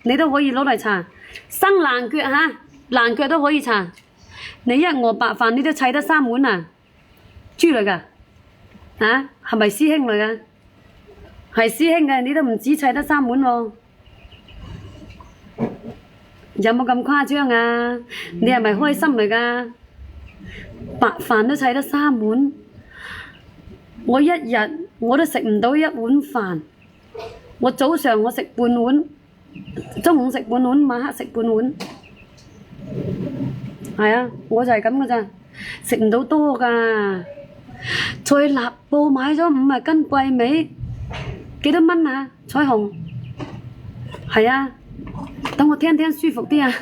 你都可以攞嚟搽。生爛腳嚇，爛腳都可以搽。你一餓白飯你都砌得3碗啊？豬嚟㗎嚇，係咪師兄嚟㗎？係師兄嘅，你都唔止砌得3碗喎。有冇咁誇張啊？你係咪開心嚟㗎？白飯都砌得3碗，我一日我都食唔到1碗飯。我早上我食半碗，中午食半碗，晚黑食半碗。係啊，我就係咁㗎咋，食唔到多㗎。在立布買咗50斤桂味，幾多蚊啊？彩虹，係啊，等我聽聽舒服啲啊！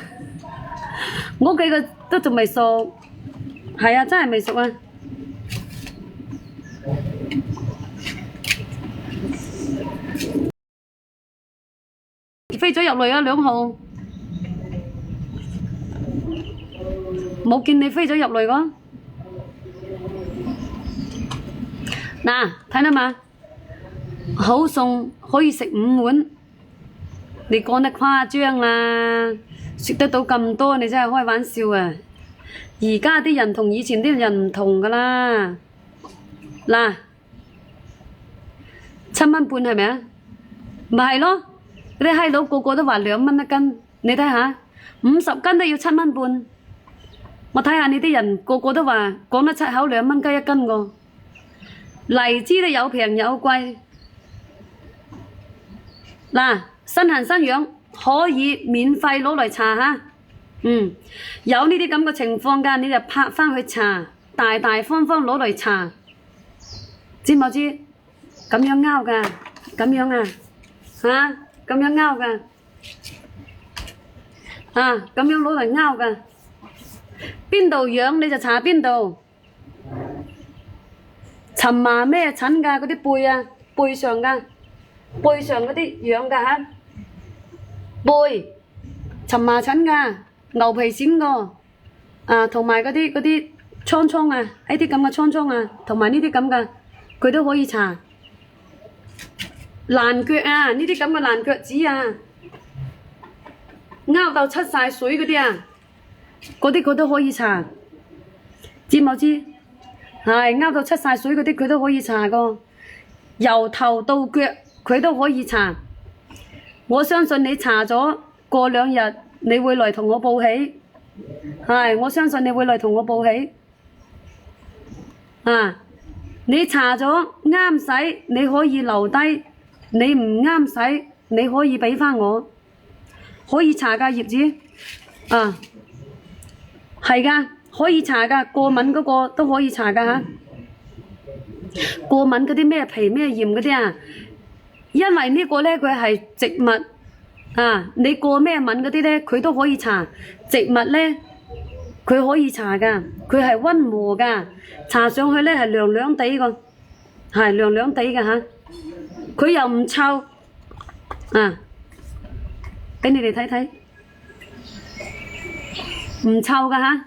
我屋企個都仲未熟，係啊，真係未熟啊！飛咗入嚟啊，2號，冇見你飛咗入嚟個。嗱，睇到嘛？好餸可以食5碗，你講得誇張啦！食得到咁多，你真係開玩笑啊！而家啲人同以前啲人唔同噶啦。嗱，7蚊半係咪啊？咪係咯，啲閪佬個個都話2蚊1斤，你睇下，50斤都要7蚊半。我睇下你啲人個個都話講得出口2蚊雞1斤個。荔枝都有平有貴。嗱，新行新樣可以免費攞嚟搽下。有呢啲咁嘅情況㗎，你就拍返去搽，大大方方攞嚟搽，知冇知？咁樣拗㗎，咁樣啊，嚇，咁樣拗㗎，啊，咁樣攞嚟拗㗎，邊度癢你就搽邊度。蕁麻咩疹㗎？嗰啲背啊，背上㗎，背上嗰啲癢㗎嚇，背蕁麻疹㗎，牛皮癬㗎，啊，同埋嗰啲瘡瘡啊，呢啲咁嘅瘡瘡啊，同埋呢啲咁嘅，佢都可以搽。爛腳啊，呢啲咁嘅爛腳趾啊，拗到出晒水嗰啲啊，嗰啲佢都可以搽，知冇知？係拗到出晒水嗰啲佢都可以搽個，由頭到腳佢都可以搽。我相信你搽咗過2日，你會嚟同我報喜。係，我相信你會嚟同我報喜。啊，你搽咗啱使，你可以留低；你唔啱使，你可以俾返我。可以搽㗎葉子，啊，係㗎。可以搽㗎，過敏嗰個都可以搽㗎嚇。過敏嗰啲咩皮咩炎嗰啲啊，因為呢個咧佢係植物啊，你過咩敏嗰啲咧佢都可以搽。植物咧佢可以搽㗎，佢係溫和㗎，搽上去咧係涼涼地個，係涼涼地㗎嚇。佢又唔臭啊，俾你哋睇睇，唔臭㗎嚇。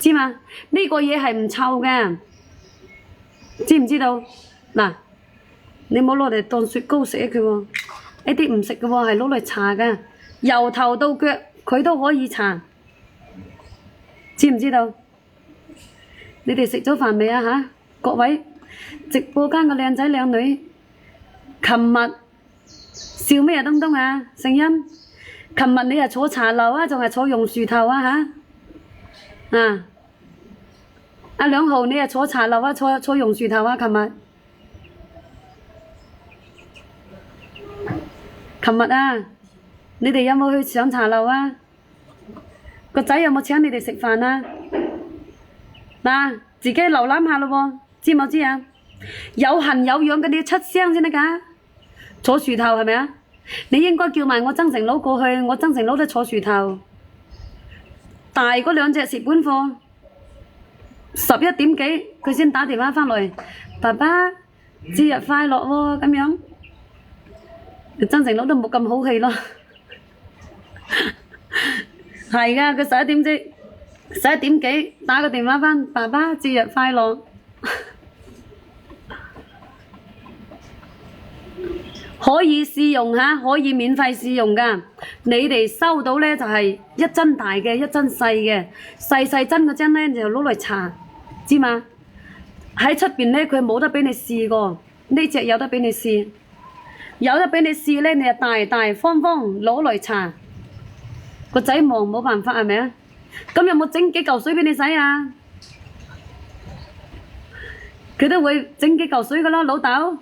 知嘛？呢個嘢係唔臭嘅，知唔知道？嗱，你冇攞嚟當雪糕食佢喎，呢啲唔食嘅喎，係攞嚟搽嘅，由頭到腳佢都可以搽，知唔知道？你哋食咗飯未啊嚇？各位直播間嘅靚仔靚女，琴日笑咩東東啊？聖欣，琴日你係坐茶樓啊，仲係坐榕樹頭啊嚇？啊！阿2號，你係坐茶樓啊，坐榕樹頭啊？琴日啊，你哋有冇去上茶樓啊？個仔有冇請你哋食飯啊？嗱，自己瀏覽下咯喎，知冇知啊？有痕有樣嘅你要出聲先得㗎。坐樹頭係咪啊？你應該叫埋我增城佬過去，我增城佬都坐樹頭。大嗰2隻蝕本貨，11點幾佢先打電話返嚟，爸爸節日快樂喎咁樣。增城佬都冇咁好氣咯，係㗎，佢11點幾打個電話返，爸爸節日快樂。可以試用吓，可以免費試用㗎。你哋收到呢就係一針大嘅，一針細嘅，細細針嗰針呢就攞嚟搽，知嘛？喺出邊呢佢冇得俾你試過，呢隻有得俾你試，有得俾你試呢，你就大大方方攞嚟搽。個仔忙冇辦法係咪啊？咁有冇整幾嚿水俾你洗啊？佢都會整幾嚿水㗎啦，老豆。